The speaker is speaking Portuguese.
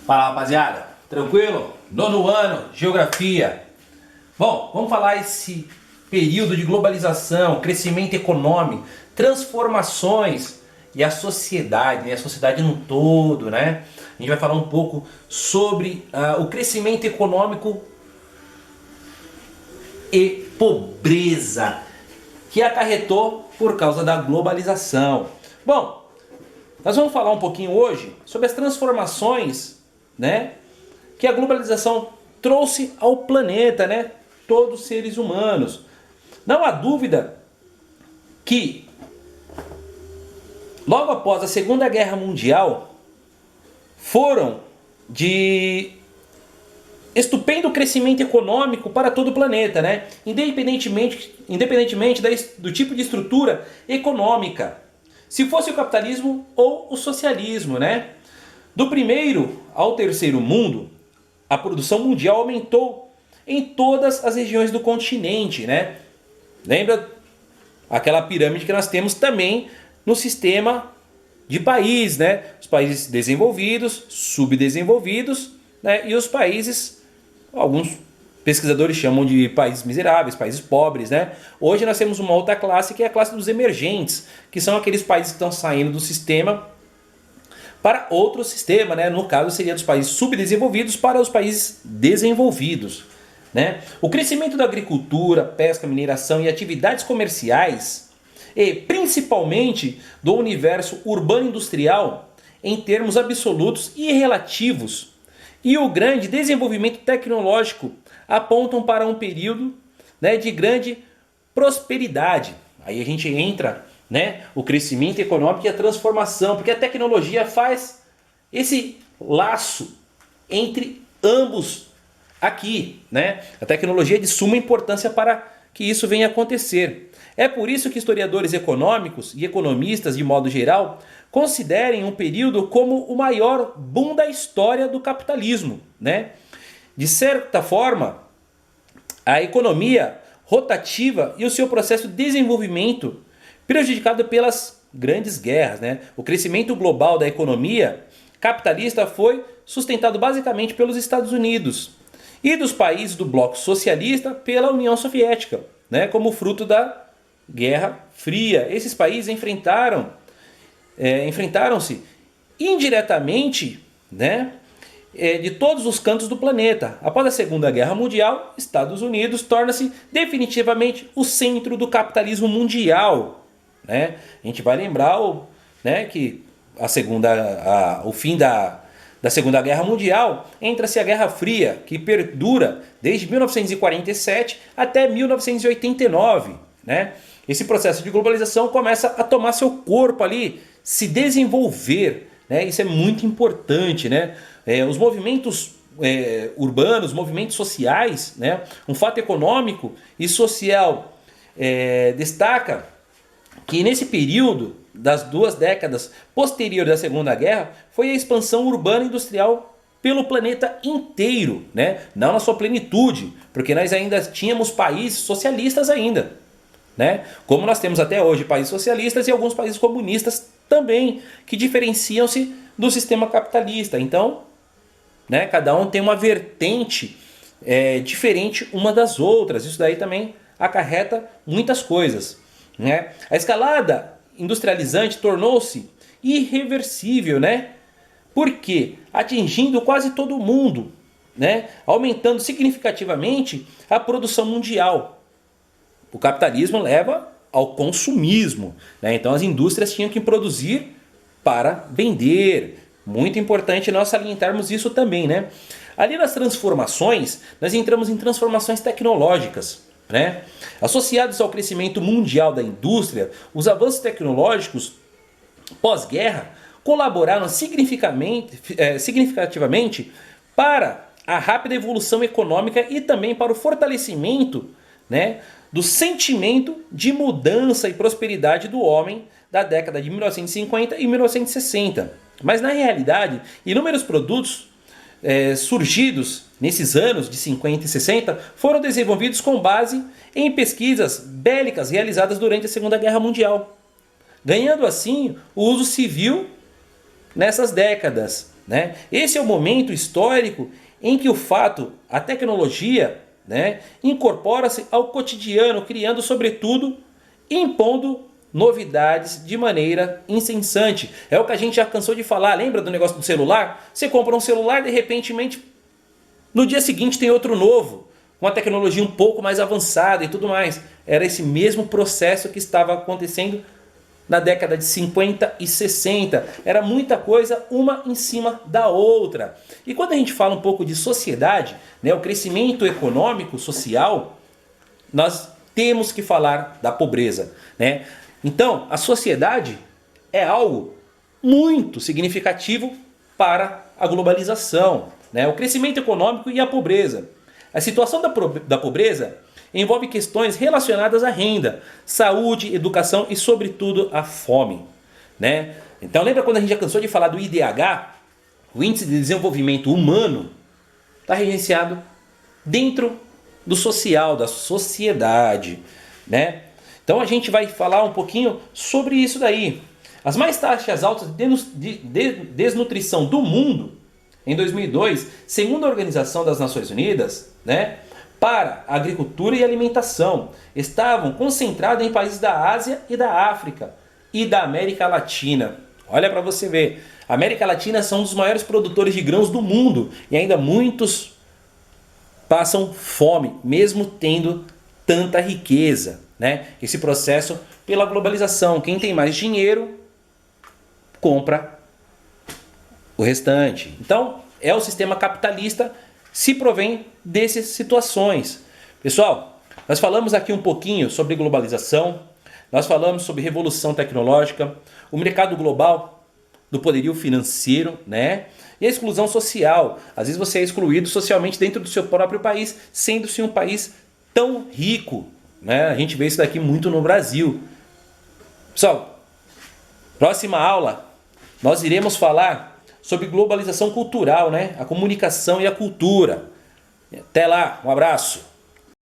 Fala, rapaziada, tranquilo? Nono ano, geografia. Bom, vamos falar esse período de globalização, crescimento econômico, transformações e a sociedade, né? A sociedade no todo, né? A gente vai falar um pouco sobre o crescimento econômico e pobreza que acarretou por causa da globalização. Bom, nós vamos falar um pouquinho hoje sobre as transformações, né, que a globalização trouxe ao planeta, né, todos os seres humanos. Não há dúvida que logo após a Segunda Guerra Mundial foram de estupendo crescimento econômico para todo o planeta, né? Independentemente do tipo de estrutura econômica, se fosse o capitalismo ou o socialismo, né? Do primeiro ao terceiro mundo, a produção mundial aumentou em todas as regiões do continente, né? Lembra aquela pirâmide que nós temos também no sistema de país, né? Os países desenvolvidos, subdesenvolvidos, né? E os países, alguns pesquisadores chamam de países miseráveis, países pobres, né? Hoje nós temos uma outra classe que é a classe dos emergentes, que são aqueles países que estão saindo do sistema para outro sistema, né? No caso seria dos países subdesenvolvidos para os países desenvolvidos, né? O crescimento da agricultura, pesca, mineração e atividades comerciais, e principalmente do universo urbano-industrial em termos absolutos e relativos, e o grande desenvolvimento tecnológico apontam para um período, né, de grande prosperidade. Aí a gente entra, né, o crescimento econômico e a transformação, porque a tecnologia faz esse laço entre ambos aqui, né? A tecnologia é de suma importância para que isso venha a acontecer. É por isso que historiadores econômicos e economistas, de modo geral, considerem um período como o maior boom da história do capitalismo, né? De certa forma, a economia rotativa e o seu processo de desenvolvimento prejudicado pelas grandes guerras, né? O crescimento global da economia capitalista foi sustentado basicamente pelos Estados Unidos e dos países do bloco socialista pela União Soviética, né? Como fruto da Guerra Fria. Esses países enfrentaram-se indiretamente, né, de todos os cantos do planeta. Após a Segunda Guerra Mundial, Estados Unidos torna-se definitivamente o centro do capitalismo mundial, né? A gente vai lembrar né, que o fim da Segunda Guerra Mundial, entra-se a Guerra Fria, que perdura desde 1947 até 1989, né? Esse processo de globalização começa a tomar seu corpo ali, se desenvolver, né? Isso é muito importante, né? Os movimentos urbanos, movimentos sociais, né? Um fato econômico e social destaca que nesse período das 2 décadas posteriores à Segunda Guerra foi a expansão urbana e industrial pelo planeta inteiro, né? Não na sua plenitude, porque nós ainda tínhamos países socialistas ainda, né? Como nós temos até hoje países socialistas e alguns países comunistas também, que diferenciam-se do sistema capitalista. Então, né, cada um tem uma vertente diferente uma das outras. Isso daí também acarreta muitas coisas, né? A escalada industrializante tornou-se irreversível, né? Porque atingindo quase todo mundo, né? Aumentando significativamente a produção mundial. O capitalismo leva ao consumismo, né? Então as indústrias tinham que produzir para vender. Muito importante nós salientarmos isso também, né? Ali nas transformações, nós entramos em transformações tecnológicas, né? Associados ao crescimento mundial da indústria, os avanços tecnológicos pós-guerra colaboraram significativamente para a rápida evolução econômica e também para o fortalecimento, né, do sentimento de mudança e prosperidade do homem da década de 1950 e 1960. Mas na realidade, inúmeros produtos surgidos nesses anos de 50 e 60 foram desenvolvidos com base em pesquisas bélicas realizadas durante a Segunda Guerra Mundial, ganhando assim o uso civil nessas décadas, né? Esse é o momento histórico em que a tecnologia, né, incorpora-se ao cotidiano, criando sobretudo e impondo novidades de maneira incessante. É o que a gente já cansou de falar, lembra do negócio do celular? Você compra um celular, de repente, no dia seguinte tem outro novo, com a tecnologia um pouco mais avançada e tudo mais. Era esse mesmo processo que estava acontecendo na década de 50 e 60. Era muita coisa, uma em cima da outra. E quando a gente fala um pouco de sociedade, né, o crescimento econômico, social, nós temos que falar da pobreza, né? Então, a sociedade é algo muito significativo para a globalização, né? O crescimento econômico e a pobreza. A situação da pobreza envolve questões relacionadas à renda, saúde, educação e, sobretudo, à fome, né? Então, lembra quando a gente já cansou de falar do IDH? O Índice de Desenvolvimento Humano está regenciado dentro do social, da sociedade, né? Então a gente vai falar um pouquinho sobre isso daí. As mais taxas altas de desnutrição do mundo em 2002, segundo a Organização das Nações Unidas, né, para a agricultura e alimentação, estavam concentradas em países da Ásia e da África e da América Latina. Olha para você ver, a América Latina são um dos maiores produtores de grãos do mundo e ainda muitos passam fome, mesmo tendo tanta riqueza, né? Esse processo pela globalização, quem tem mais dinheiro compra o restante. Então, é o sistema capitalista se provém dessas situações. Pessoal, nós falamos aqui um pouquinho sobre globalização, nós falamos sobre revolução tecnológica, o mercado global do poderio financeiro, né? E a exclusão social. Às vezes você é excluído socialmente dentro do seu próprio país, sendo-se um país tão rico, né? A gente vê isso daqui muito no Brasil. Pessoal, próxima aula nós iremos falar sobre globalização cultural, né? A comunicação e a cultura. Até lá, um abraço.